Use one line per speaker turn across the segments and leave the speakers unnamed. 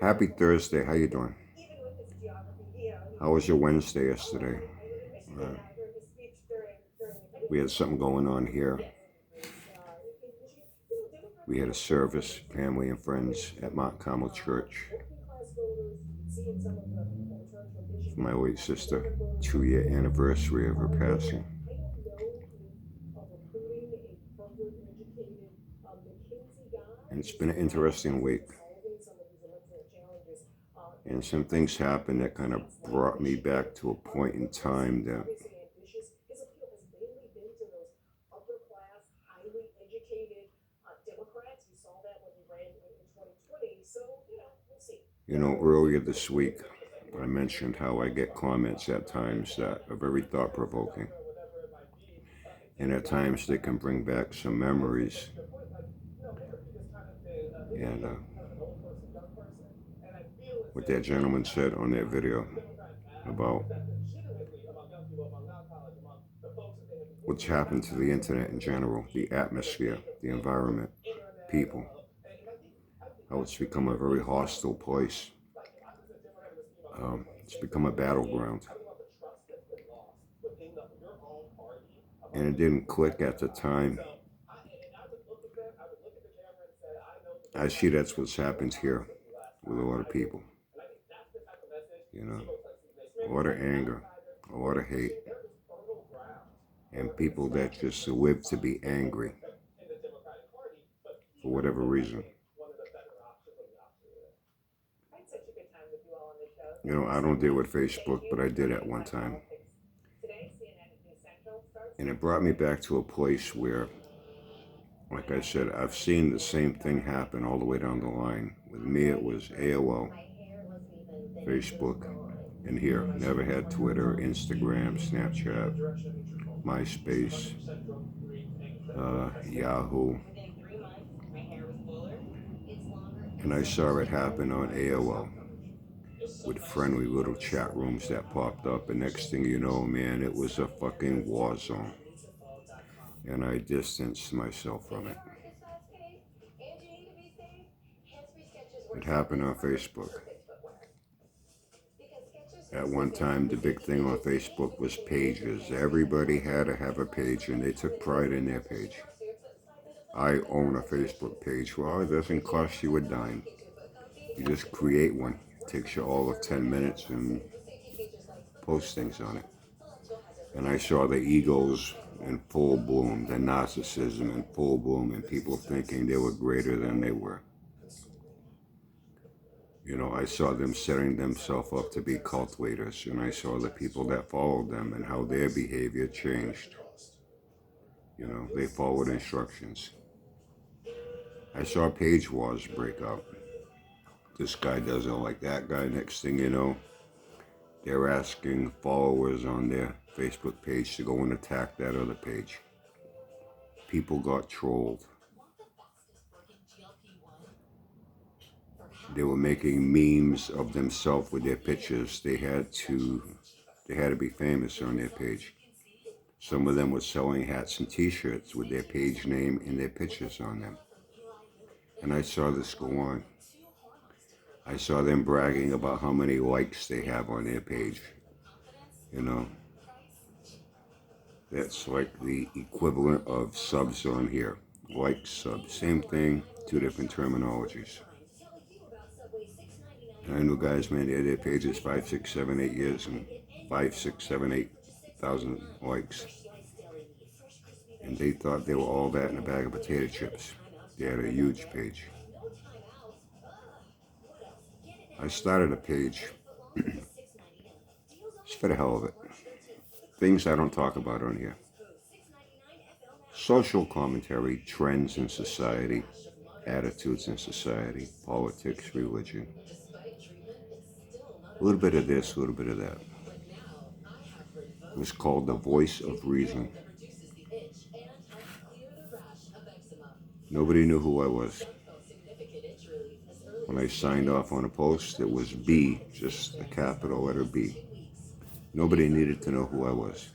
Happy Thursday. How you doing? How was your Wednesday yesterday? Uh, we had something going on here. We had a service, family and friends at Mount Carmel Church for my late sister, 2-year anniversary of her passing. And it's been an interesting week. And some things happened that kind of brought me back to a point in time that earlier this week, I mentioned how I get comments at times that are very thought-provoking. And at times they can bring back some memories. And what that gentleman said on that video about what's happened to the internet in general, the atmosphere, the environment, people, how it's become a very hostile place. It's become a battleground. And it didn't click at the time. I see that's what's happened here with a lot of people. A lot of anger, a lot of hate, and people that just live to be angry for whatever reason. I don't deal with Facebook, but I did at one time. And it brought me back to a place where, like I said, I've seen the same thing happen all the way down the line. With me, it was AOL, Facebook, and here. Never had Twitter, Instagram, Snapchat, MySpace, Yahoo. And I saw it happen on AOL with friendly little chat rooms that popped up. And next thing you know, man, it was a fucking war zone. And I distanced myself from it. It happened on Facebook. At one time, the big thing on Facebook was pages. Everybody had to have a page, and they took pride in their page. I own a Facebook page. Well, it doesn't cost you a dime. You just create one. It takes you all of 10 minutes and post things on it. And I saw the egos in full bloom, the narcissism in full bloom, and people thinking they were greater than they were. I saw them setting themselves up to be cult leaders, and I saw the people that followed them and how their behavior changed. They followed instructions. I saw page wars break out. This guy doesn't like that guy. Next thing you know, they're asking followers on their Facebook page to go and attack that other page. People got trolled. They were making memes of themselves with their pictures. They had to be famous on their page. Some of them were selling hats and t-shirts with their page name and their pictures on them. And I saw this go on. I saw them bragging about how many likes they have on their page. That's like the equivalent of subs on here. Likes, subs, same thing, two different terminologies. And I know guys, man, they had their pages 5, 6, 7, 8 years and 5, 6, 7, 8,000 likes. And they thought they were all that in a bag of potato chips. They had a huge page. I started a page just for the hell of it. Things I don't talk about on here. Social commentary, trends in society, attitudes in society, politics, religion. A little bit of this, a little bit of that. It was called The Voice of Reason. Nobody knew who I was. When I signed off on a post, it was B, just a capital letter B. Nobody needed to know who I was.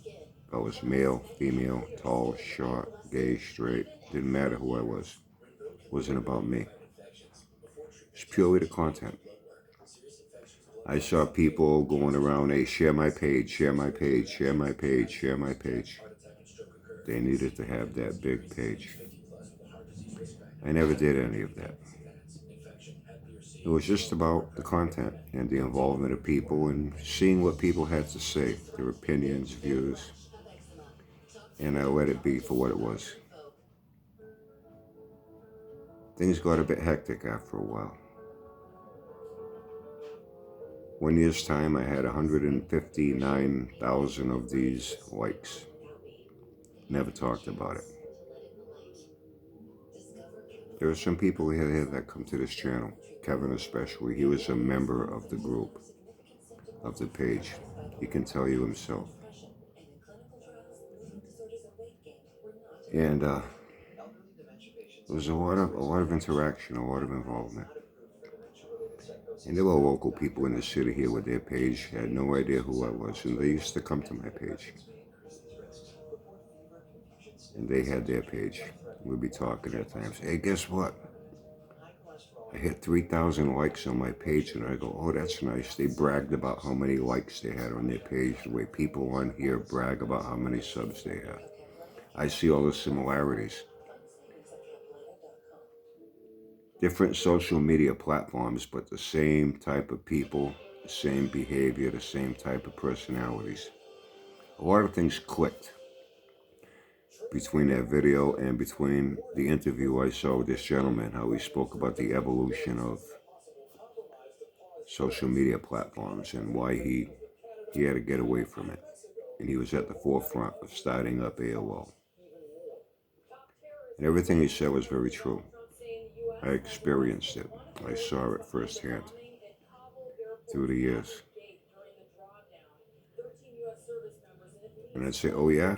If I was male, female, tall, short, gay, straight, didn't matter who I was. It wasn't about me. It's purely the content. I saw people going around, hey, share my page, share my page, share my page, share my page. They needed to have that big page. I never did any of that. It was just about the content and the involvement of people and seeing what people had to say, their opinions, views, and I let it be for what it was. Things got a bit hectic after a while. 1 year's time, I had 159,000 of these likes. Never talked about it. There are some people here that come to this channel, Kevin especially. He was a member of the group, of the page. He can tell you himself. And there was a lot of interaction, a lot of involvement. And there were local people in the city here with their page, had no idea who I was, and they used to come to my page. And they had their page. We'd be talking at times. Hey, guess what? I hit 3,000 likes on my page, and I go, oh, that's nice. They bragged about how many likes they had on their page, the way people on here brag about how many subs they have. I see all the similarities. Different social media platforms, but the same type of people, the same behavior, the same type of personalities. A lot of things clicked between that video and between the interview I saw with this gentleman, how he spoke about the evolution of social media platforms and why he had to get away from it. And he was at the forefront of starting up AOL. And everything he said was very true. I experienced it. I saw it firsthand through the years. And I'd say, oh yeah?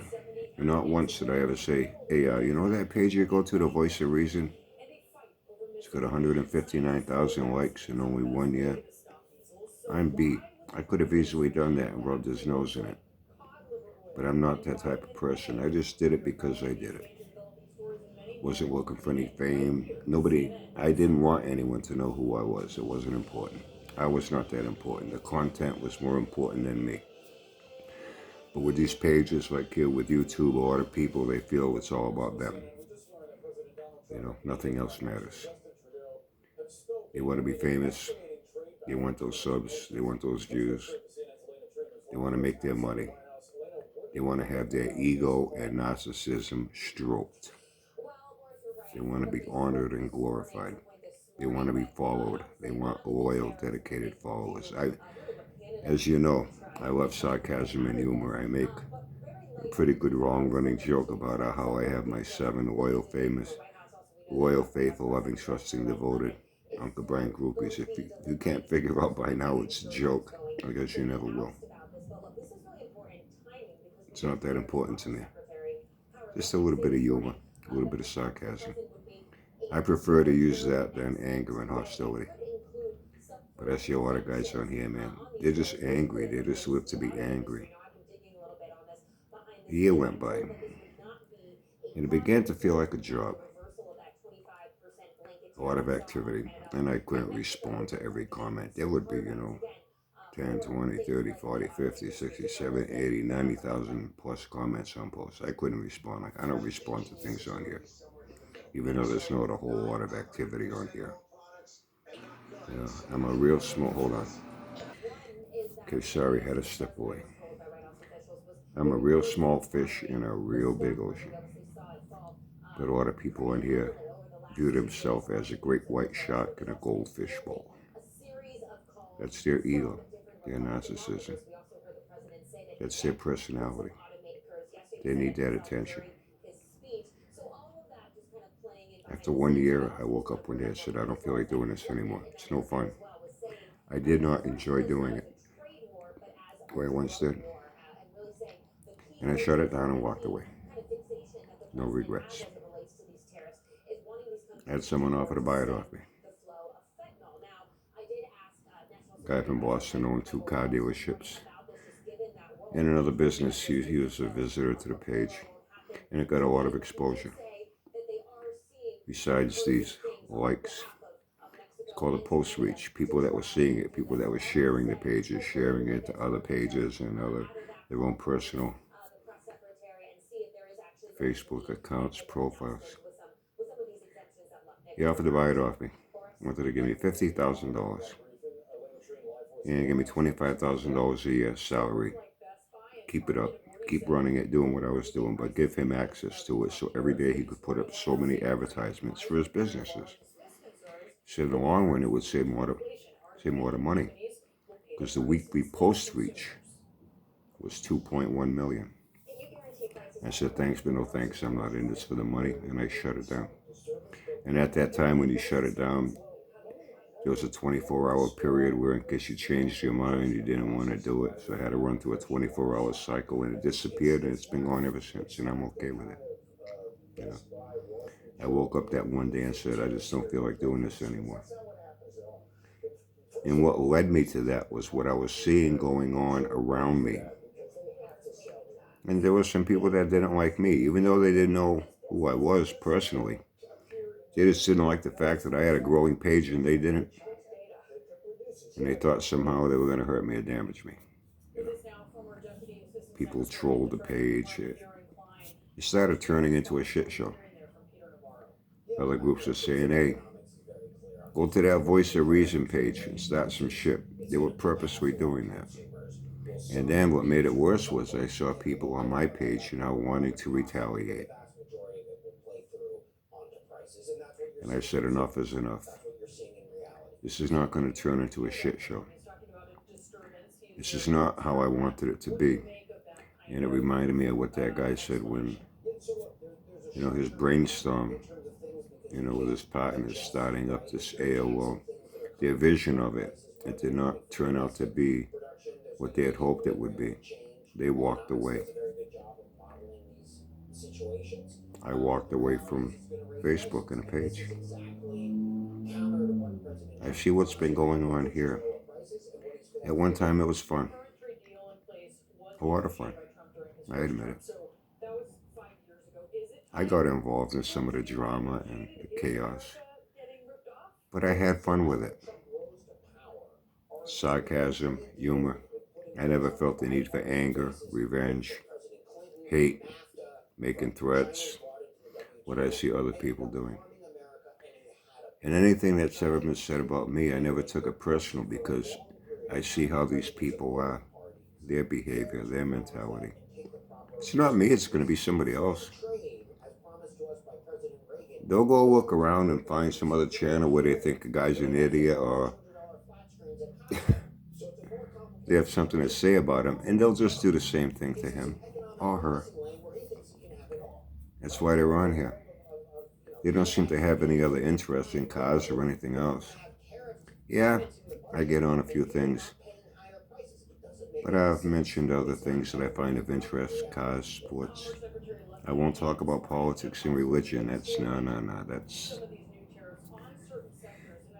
And not once did I ever say, hey, you know that page you go to, The Voice of Reason? It's got 159,000 likes in only 1 year. I'm beat. I could have easily done that and rubbed his nose in it. But I'm not that type of person. I just did it because I did it. Wasn't looking for any fame. I didn't want anyone to know who I was. It wasn't important. I was not that important. The content was more important than me. But with these pages, like here with YouTube, a lot of people, they feel it's all about them. You know, nothing else matters. They want to be famous. They want those subs. They want those views. They want to make their money. They want to have their ego and narcissism stroked. They want to be honored and glorified. They want to be followed. They want loyal, dedicated followers. As you know, I love sarcasm and humor. I make a pretty good long-running joke about how I have my 7 loyal, faithful, loving, trusting, devoted Uncle Brian groupies. If you can't figure out by now it's a joke, I guess you never will. It's not that important to me. Just a little bit of humor, a little bit of sarcasm. I prefer to use that than anger and hostility. But I see a lot of guys on here, man. They're just angry. They just live to be angry. A year went by, and it began to feel like a job. A lot of activity, and I couldn't respond to every comment. There would be, 10, 20, 30, 40, 50, 60, 70, 80, 90,000 plus comments on posts. I couldn't respond. I don't respond to things on here, even though there's not a whole lot of activity on here. I'm a real small, hold on. Okay, sorry, had to step away. I'm a real small fish in a real big ocean. But a lot of people in here view themselves as a great white shark in a goldfish bowl. That's their ego, their narcissism. That's their personality. They need that attention. After 1 year, I woke up one day and said, I don't feel like doing this anymore. It's no fun. I did not enjoy doing it. The way I once did. And I shut it down and walked away. No regrets. I had someone offer to buy it off me. A guy from Boston owned 2 car dealerships. In another business, he was a visitor to the page. And it got a lot of exposure. Besides these likes, called a post reach. People that were seeing it, people that were sharing the pages, sharing it to other pages and their own personal Facebook accounts, profiles. He offered to buy it off me. Wanted to give me $50,000 and give me $25,000 a year salary. Keep it up, keep running it, doing what I was doing, but give him access to it so every day he could put up so many advertisements for his businesses. So in the long run, it would save more money because the weekly post reach was 2.1 million. I said, thanks, but no thanks. I'm not in this for the money. And I shut it down. And at that time, when you shut it down, there was a 24-hour period where in case you changed your mind, you didn't want to do it. So I had to run through a 24-hour cycle, and it disappeared, and it's been gone ever since, and I'm okay with it. You know, I woke up that one day and said, I just don't feel like doing this anymore. And what led me to that was what I was seeing going on around me. And there were some people that didn't like me, even though they didn't know who I was personally. They just didn't like the fact that I had a growing page and they didn't. And they thought somehow they were going to hurt me or damage me. You know, people trolled the page. It started turning into a shit show. Other groups are saying, hey, go to that Voice of Reason page and start some shit. They were purposely doing that. And then what made it worse was I saw people on my page, wanting to retaliate. And I said, enough is enough. This is not going to turn into a shit show. This is not how I wanted it to be. And it reminded me of what that guy said when, his brainstorm, with his partners starting up this AOL. Their vision of it did not turn out to be what they had hoped it would be. They walked away. I walked away from Facebook and a page. I see what's been going on here. At one time it was fun. A lot of fun. I admit it. I got involved in some of the drama and the chaos. But I had fun with it. Sarcasm, humor. I never felt the need for anger, revenge, hate, making threats, what I see other people doing. And anything that's ever been said about me, I never took it personal because I see how these people are, their behavior, their mentality. It's not me, it's going to be somebody else. They'll go look around and find some other channel where they think a guy's an idiot or they have something to say about him, and they'll just do the same thing to him or her. That's why they're on here. They don't seem to have any other interest in cars or anything else. Yeah, I get on a few things, but I've mentioned other things that I find of interest, cars, sports. I won't talk about politics and religion.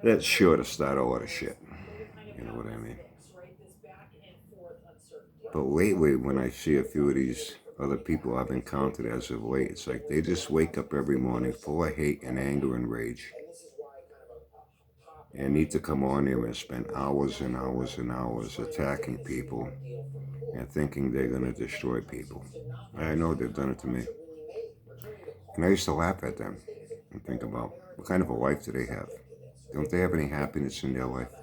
That's sure to start a lot of shit. You know what I mean? But lately, when I see a few of these other people I've encountered as of late, it's like they just wake up every morning full of hate and anger and rage. And need to come on there and spend hours and hours and hours attacking people and thinking they're going to destroy people. I know they've done it to me. And I used to laugh at them and think about what kind of a life do they have? Don't they have any happiness in their life?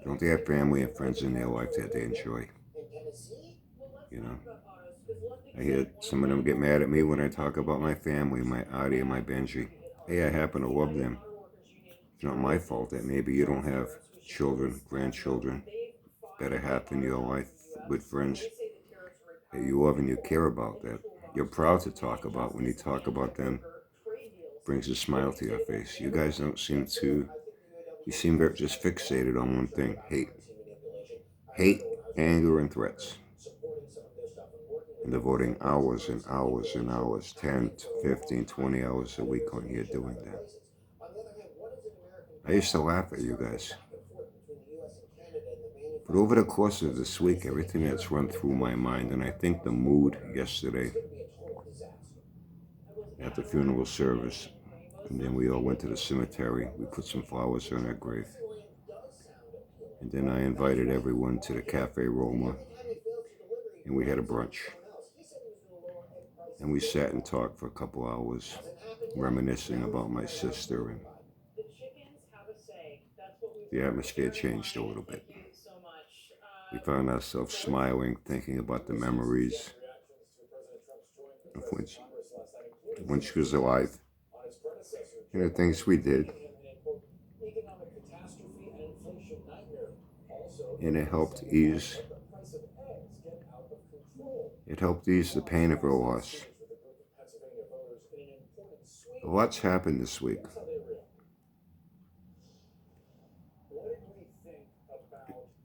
Don't they have family and friends in their life that they enjoy? I hear some of them get mad at me when I talk about my family, my Adi and my Benji. Hey, I happen to love them. It's not my fault that maybe you don't have children, grandchildren that are happy in your life with friends that you love and you care about, that you're proud to talk about. When you talk about them, brings a smile to your face. You guys don't seem to, you seem very just fixated on one thing, hate. Hate, anger, and threats. And devoting hours and hours and hours, 10, 15, 20 hours a week on here doing that. I used to laugh at you guys. But over the course of this week, everything that's run through my mind, and I think the mood yesterday at the funeral service, And then we all went to the cemetery. We put some flowers on her grave. And then I invited everyone to the Cafe Roma. And we had a brunch. And we sat and talked for a couple hours, reminiscing about my sister. And the atmosphere changed a little bit. We found ourselves smiling, thinking about the memories of when she was alive and the things we did. And it helped ease the pain of her loss. A lot's happened this week.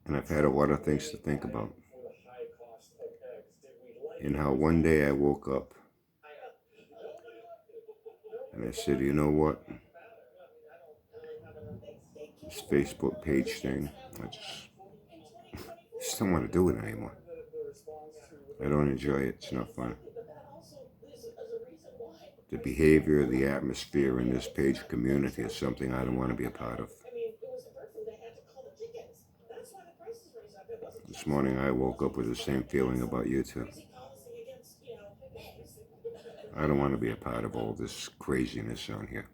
And I've had a lot of things to think about. And how one day I woke up and I said, you know what? This Facebook page thing, I just don't want to do it anymore. I don't enjoy it. It's not fun. The behavior, the atmosphere in this page community is something I don't want to be a part of. This morning I woke up with the same feeling about YouTube. I don't want to be a part of all this craziness on here.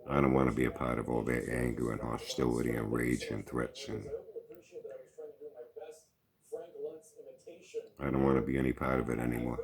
I don't want to be a part of all that anger and hostility and rage and threats. And I don't want to be any part of it anymore.